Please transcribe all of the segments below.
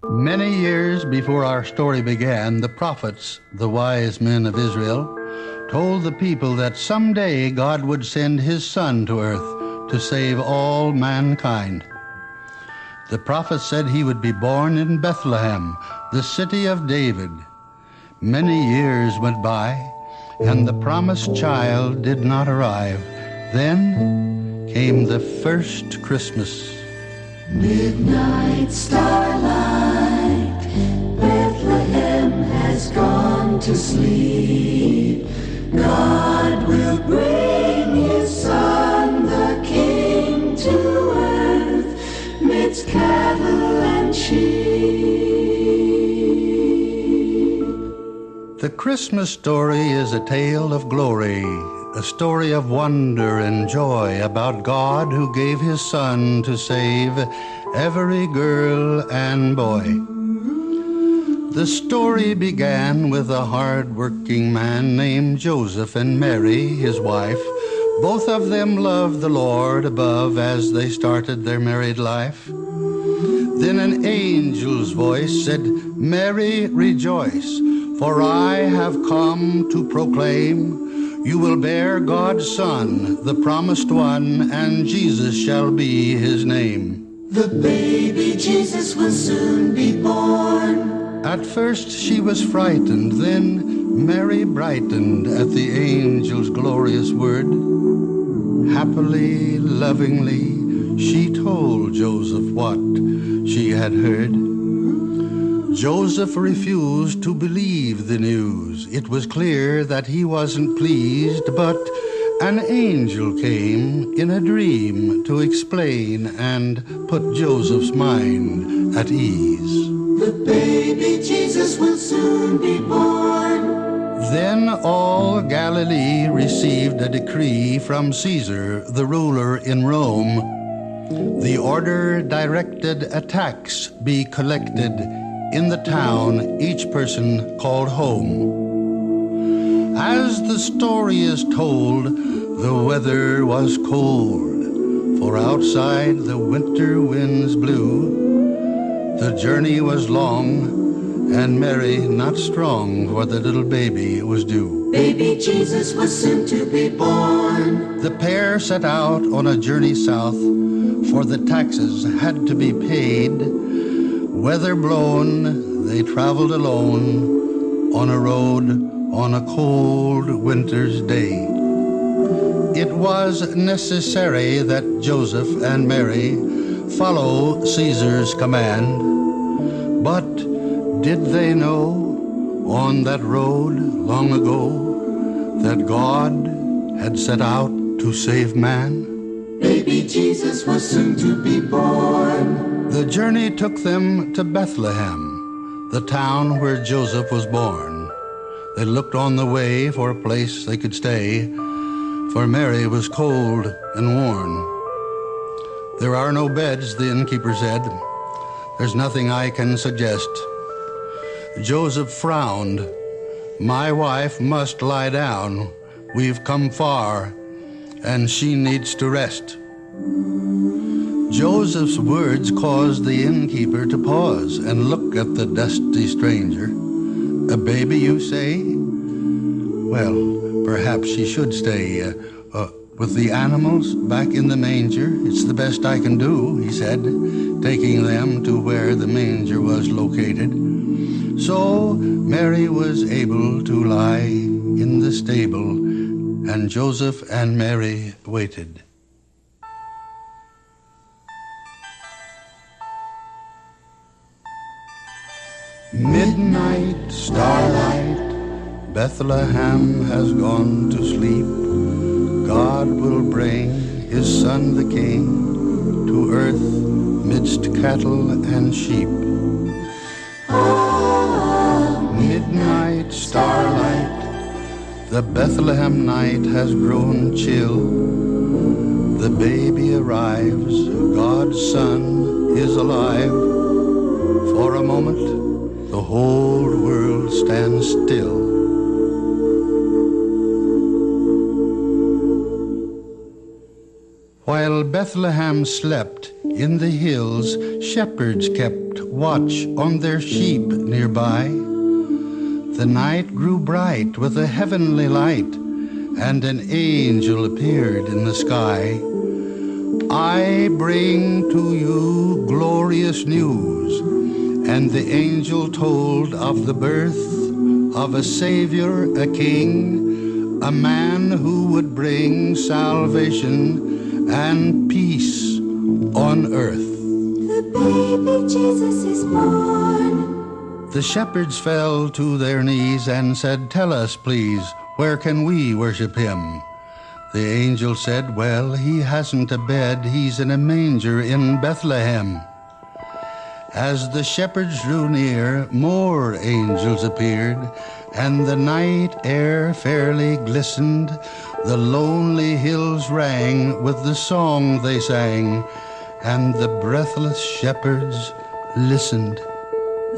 Many years before our story began, the prophets, the wise men of Israel, told the people that someday God would send his Son to earth to save all mankind. The prophets said he would be born in Bethlehem, the city of David. Many years went by, and the promised child did not arrive. Then came the first Christmas. Midnight starlight, Bethlehem has gone to sleep. God will bring his Son, the King, to earth, midst cattle and sheep. The Christmas story is a tale of glory, a story of wonder and joy about God who gave his Son to save every girl and boy. The story began with a hard-working man named Joseph and Mary, his wife. Both of them loved the Lord above as they started their married life. Then an angel's voice said, "Mary, rejoice, for I have come to proclaim you will bear God's Son, the promised one, and Jesus shall be his name." The baby Jesus will soon be born. At first she was frightened, then Mary brightened at the angel's glorious word. Happily, lovingly, she told Joseph what she had heard. Joseph refused to believe the news. It was clear that he wasn't pleased, but an angel came in a dream to explain and put Joseph's mind at ease. The baby Jesus will soon be born. Then all Galilee received a decree from Caesar, the ruler in Rome. The order directed a tax be collected in the town each person called home. As the story is told, the weather was cold, for outside the winter winds blew. The journey was long, and Mary not strong, for the little baby was due. Baby Jesus was soon to be born. The pair set out on a journey south, for the taxes had to be paid. Weather blown, they traveled alone on a road on a cold winter's day. It was necessary that Joseph and Mary follow Caesar's command. But did they know on that road long ago that God had set out to save man? Baby Jesus was soon to be born. The journey took them to Bethlehem, the town where Joseph was born. They looked on the way for a place they could stay, for Mary was cold and worn. "There are no beds," the innkeeper said. "There's nothing I can suggest." Joseph frowned. "My wife must lie down. We've come far, and she needs to rest." Joseph's words caused the innkeeper to pause and look at the dusty stranger. "A baby, you say? Well, perhaps she should stay with the animals back in the manger. It's the best I can do," he said, taking them to where the manger was located. So Mary was able to lie in the stable, and Joseph and Mary waited. Midnight starlight, Bethlehem has gone to sleep. God will bring his Son the King to earth midst cattle and sheep. Midnight starlight, the Bethlehem night has grown chill. The baby arrives, God's Son is alive. For a moment, the whole world stands still. While Bethlehem slept in the hills, shepherds kept watch on their sheep nearby. The night grew bright with a heavenly light, and an angel appeared in the sky. I bring to you glorious news. And the angel told of the birth of a Savior, a King, a man who would bring salvation and peace on earth. The baby Jesus is born. The shepherds fell to their knees and said, "Tell us, please, where can we worship him?" The angel said, "Well, he hasn't a bed. He's in a manger in Bethlehem." As the shepherds drew near, more angels appeared, and the night air fairly glistened. The lonely hills rang with the song they sang, and the breathless shepherds listened.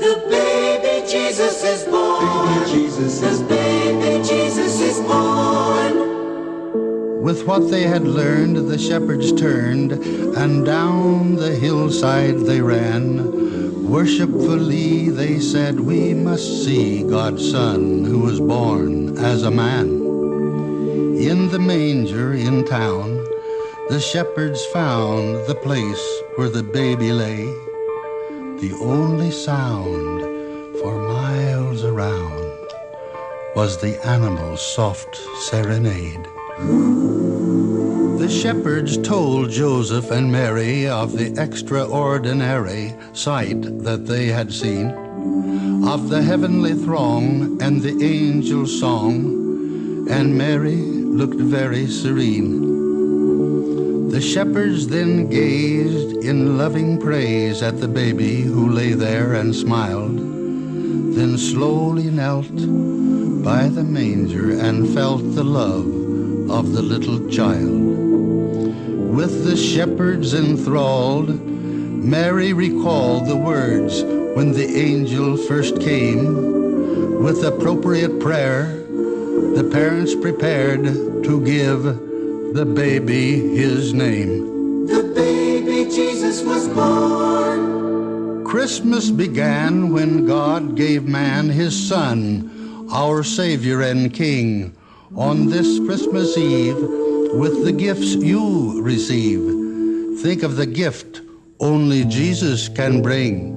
The baby Jesus is born. Baby Jesus is born. Baby Jesus is born. With what they had learned, the shepherds turned, and down the hillside they ran. Worshipfully they said, "We must see God's Son, who was born as a man." In the manger in town, the shepherds found the place where the baby lay. The only sound for miles around was the animal's soft serenade. The shepherds told Joseph and Mary of the extraordinary sight that they had seen, of the heavenly throng and the angel's song, and Mary looked very serene. The shepherds then gazed in loving praise at the baby who lay there and smiled, then slowly knelt by the manger and felt the love of the little child. With the shepherds enthralled, Mary recalled the words when the angel first came. With appropriate prayer, the parents prepared to give the baby his name. The baby Jesus was born. Christmas began when God gave man his Son, our Savior and King. On this Christmas Eve, with the gifts you receive, think of the gift only Jesus can bring.